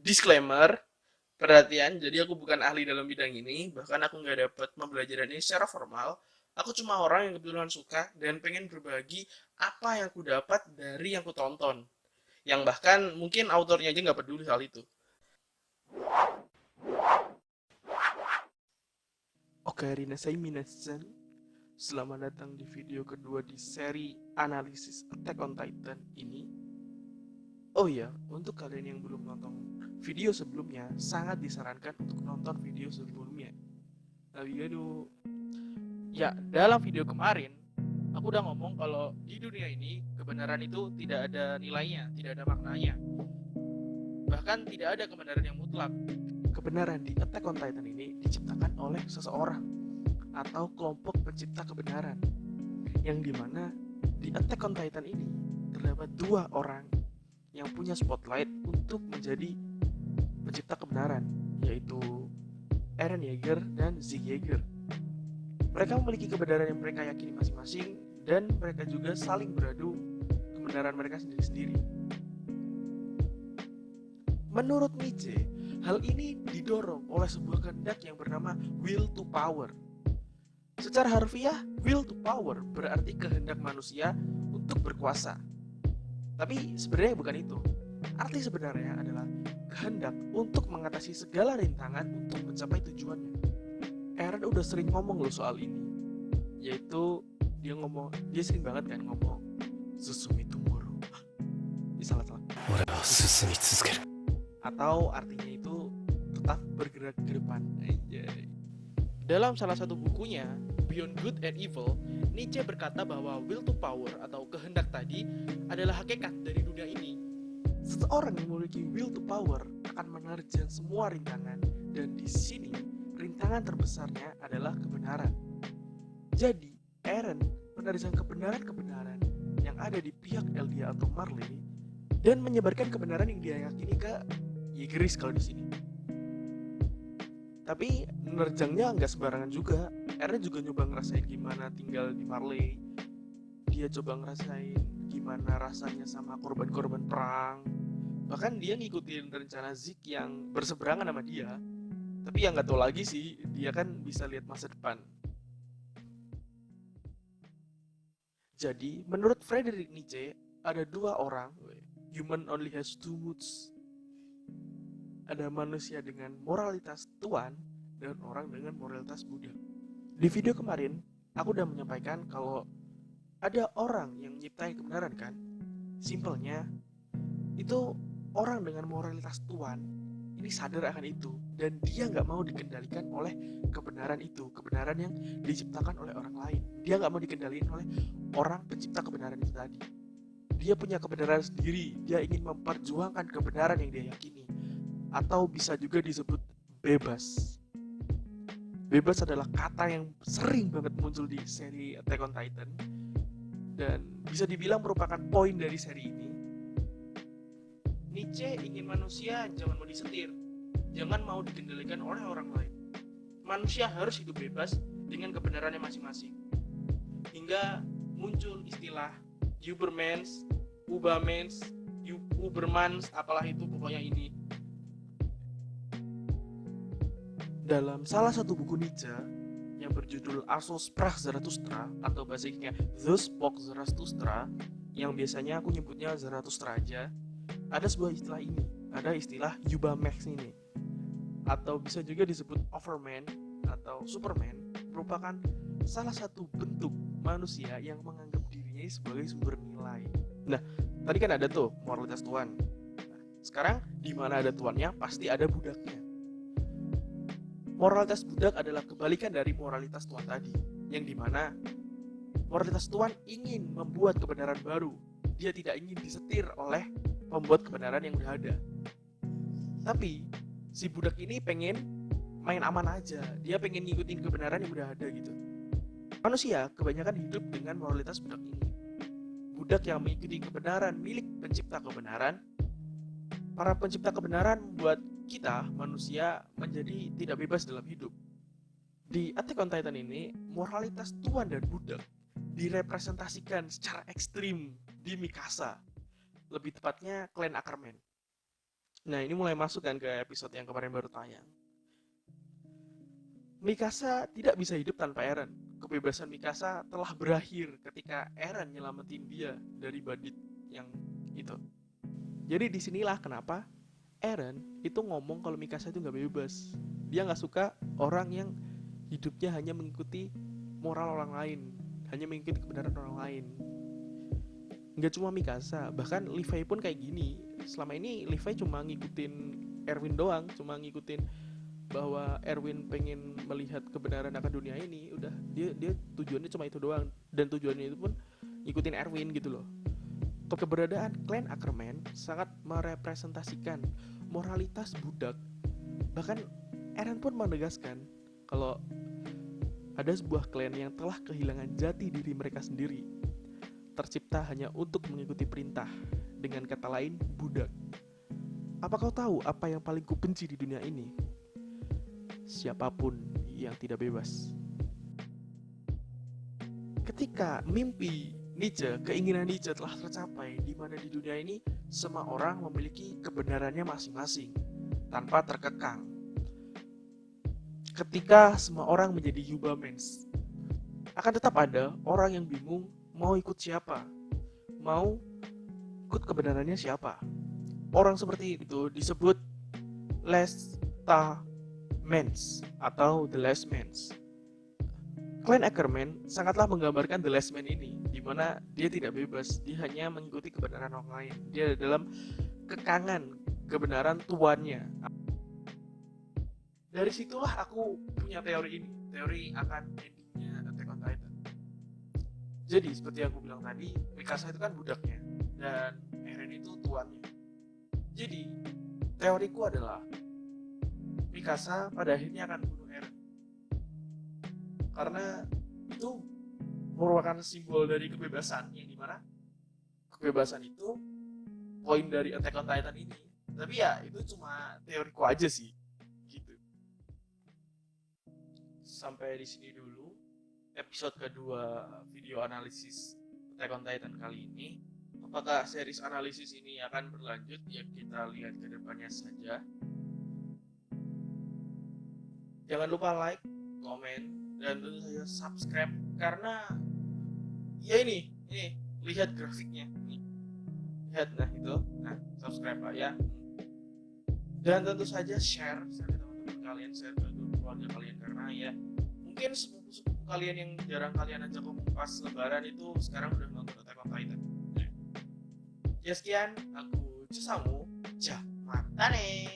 Disclaimer, perhatian, jadi aku bukan ahli dalam bidang ini, bahkan aku nggak dapat pembelajaran ini secara formal. Aku cuma orang yang kebetulan suka dan pengen berbagi apa yang aku dapat dari yang aku tonton. Yang bahkan mungkin autornya aja nggak peduli hal itu. Oke, Rinasai Minasan. Selamat datang di video kedua di seri analisis Attack on Titan ini. Oh iya, untuk kalian yang belum nonton video sebelumnya, sangat disarankan untuk nonton video sebelumnya. Aduh. Ya, dalam video kemarin, aku udah ngomong kalau di dunia ini, kebenaran itu tidak ada nilainya, tidak ada maknanya. Bahkan tidak ada kebenaran yang mutlak. Kebenaran di Attack on Titan ini diciptakan oleh seseorang atau kelompok pencipta kebenaran. Yang dimana di Attack on Titan ini terdapat dua orang yang punya spotlight untuk menjadi pencipta kebenaran, yaitu Eren Yeager dan Zeke Yeager. Mereka memiliki kebenaran yang mereka yakini masing-masing dan mereka juga saling beradu kebenaran mereka sendiri-sendiri. Menurut Nietzsche, hal ini didorong oleh sebuah kehendak yang bernama will to power. Secara harfiah, will to power berarti kehendak manusia untuk berkuasa. Tapi sebenarnya bukan itu. Arti sebenarnya adalah kehendak untuk mengatasi segala rintangan untuk mencapai tujuannya. Eren udah sering ngomong loh soal ini, yaitu dia sering banget kan ngomong Susumi Tumoro. Salah. Atau artinya itu tetap bergerak ke depan. Anjay. Dalam salah satu bukunya, Beyond Good and Evil, Nietzsche berkata bahwa will to power atau kehendak tadi adalah hakikat dari dunia ini. Seseorang yang memiliki will to power akan menerjang semua rintangan, dan di sini rintangan terbesarnya adalah kebenaran. Jadi, Eren menerjang kebenaran-kebenaran yang ada di pihak Eldia atau Marley dan menyebarkan kebenaran yang dia yakini ke Yeageris kalau di sini. Tapi menerjangnya nggak sembarangan juga. Eren juga nyoba ngerasain gimana tinggal di Marley. Dia coba ngerasain gimana rasanya sama korban-korban perang. Bahkan dia ngikutin rencana Zeke yang berseberangan sama dia. Tapi yang nggak tahu lagi sih, dia kan bisa lihat masa depan. Jadi, menurut Friedrich Nietzsche, ada dua orang. Human only has two moods. Ada manusia dengan moralitas tuan dan orang dengan moralitas budak. Di video kemarin, aku udah menyampaikan kalau ada orang yang nyiptain kebenaran kan. Simpelnya, itu orang dengan moralitas tuan ini sadar akan itu dan dia nggak mau dikendalikan oleh kebenaran itu, kebenaran yang diciptakan oleh orang lain. Dia nggak mau dikendalikan oleh orang pencipta kebenaran itu tadi. Dia punya kebenaran sendiri, dia ingin memperjuangkan kebenaran yang dia yakini, atau bisa juga disebut bebas. Bebas adalah kata yang sering banget muncul di seri Attack on Titan dan bisa dibilang merupakan poin dari seri ini. Nietzsche ingin manusia jangan mau disetir, jangan mau dikendalikan oleh orang lain. Manusia harus hidup bebas dengan kebenarannya masing-masing. Hingga muncul istilah Ubermans, Ubamans, Ubermans, apalah itu pokoknya ini. Dalam salah satu buku Nietzsche yang berjudul Also Sprach Zarathustra atau bahasa Inggrisnya The Spoke Zarathustra, yang biasanya aku nyebutnya Zarathustra aja, ada sebuah istilah ini, ada istilah Ubamax ini, atau bisa juga disebut Overman atau Superman, merupakan salah satu bentuk manusia yang menganggap dirinya sebagai sumber nilai. Nah, tadi kan ada tuh moralitas tuan. Nah, sekarang di mana ada tuannya pasti ada budaknya. Moralitas budak adalah kebalikan dari moralitas tuan tadi, yang dimana moralitas tuan ingin membuat kebenaran baru. Dia tidak ingin disetir oleh membuat kebenaran yang udah ada. Tapi si budak ini pengen main aman aja. Dia pengen ngikutin kebenaran yang udah ada gitu. Manusia kebanyakan hidup dengan moralitas budak ini. Budak yang mengikuti kebenaran milik pencipta kebenaran. Para pencipta kebenaran membuat kita manusia menjadi tidak bebas dalam hidup. Di Attack on Titan ini, moralitas tuan dan budak direpresentasikan secara ekstrim di Mikasa. Lebih tepatnya klan Ackerman. Nah, ini mulai masuk kan ke episode yang kemarin baru tayang. Mikasa tidak bisa hidup tanpa Eren. Kebebasan Mikasa telah berakhir ketika Eren nyelamatin dia dari badit yang itu. Jadi disinilah kenapa Eren itu ngomong kalau Mikasa itu nggak bebas. Dia nggak suka orang yang hidupnya hanya mengikuti moral orang lain, hanya mengikuti kebenaran orang lain. Nggak cuma Mikasa, bahkan Levi pun kayak gini. Selama ini Levi cuma ngikutin Erwin doang, cuma ngikutin bahwa Erwin pengen melihat kebenaran akan dunia ini. Udah, dia tujuannya cuma itu doang, dan tujuannya itu pun ngikutin Erwin gitu loh. Keberadaan klan Ackerman sangat merepresentasikan moralitas budak. Bahkan Eren pun menegaskan kalau ada sebuah klan yang telah kehilangan jati diri mereka sendiri, tercipta hanya untuk mengikuti perintah, dengan kata lain budak. Apa kau tahu apa yang paling kubenci di dunia ini? Siapapun yang tidak bebas. Ketika mimpi Nietzsche, keinginan Nietzsche telah tercapai, di mana di dunia ini semua orang memiliki kebenarannya masing-masing tanpa terkekang. Ketika semua orang menjadi humans, akan tetap ada orang yang bingung mau ikut siapa, mau ikut kebenarannya siapa. Orang seperti itu disebut last mans atau the last mans. Clan Ackerman sangatlah menggambarkan The Last Man ini, di mana dia tidak bebas, dia hanya mengikuti kebenaran orang lain. Dia dalam kekangan kebenaran tuannya. Dari situlah aku punya teori ini, teori akan endingnya Attack on Titan. Jadi seperti yang aku bilang tadi, Mikasa itu kan budaknya, dan Eren itu tuannya. Jadi teoriku adalah Mikasa pada akhirnya akan bunuh Eren, karena itu merupakan simbol dari kebebasan, yang dimana kebebasan itu poin dari Attack on Titan ini. Tapi ya itu cuma teoriku aja sih, gitu. Sampai di sini dulu episode kedua video analisis Attack on Titan kali ini. Apakah series analisis ini akan berlanjut? Ya kita lihat ke depannya saja. Jangan lupa like, komen, dan tentu saja subscribe, karena ya ini lihat grafiknya nih, lihat, nah itu, nah subscribe lah ya, dan tentu saja share ke teman-teman kalian, share ke keluarga kalian, karena ya mungkin sepupu-sepupu kalian yang jarang kalian ajak ngomong pas lebaran itu sekarang udah nonton Attack on Titan. Ya sekian, aku Cusamu, Jah Matane.